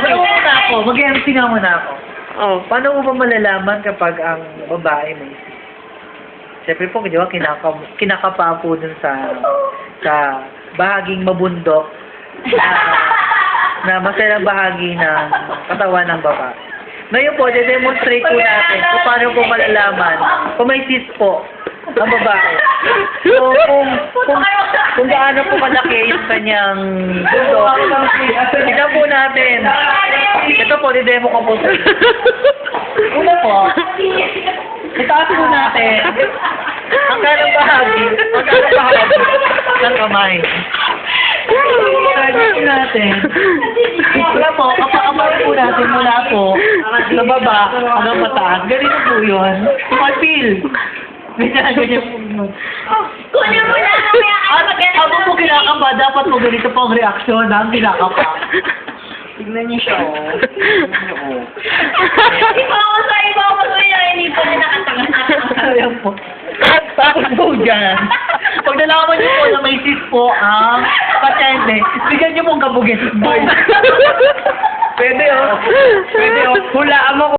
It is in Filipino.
muna ako. Mag-MC nga muna ako. Oh. Paano mo ba malalaman kapag ang babae may sis? Siyempre po, di ba, kinakapa po dun sa bahaging mabundok na masayang bahagi ng katawan ng babae. Ngayon po, demonstrate po natin kung paano po malalaman kung may sis po ang babae. So, kung gaano po kalaki yung kanyang bundok, tignan po natin. Ito po, didemo ko po sa una po, itaas po natin ang kanang bahagi ng kamay. Itaas po natin. Wala po, kapag po natin mula po sa baba hanggang mataas. Ganito po yun. Feel. Ganyan po. Kunin mo na mamaya kayo mag-ganito. Habang po kinakapa, dapat po ganito po ang reaksyon ng kinakapa. Tignan niyo siya, oh. Tignan niyo, oh. Iba ko sa'yo, hindi pa na nakatanga. Ayan po. Tapos po dyan. Pag nalaman niyo po na may sis po ang pasyente, bigyan niyo pong kabugin. Pwede, oh. Pwede, oh. Hulaan mo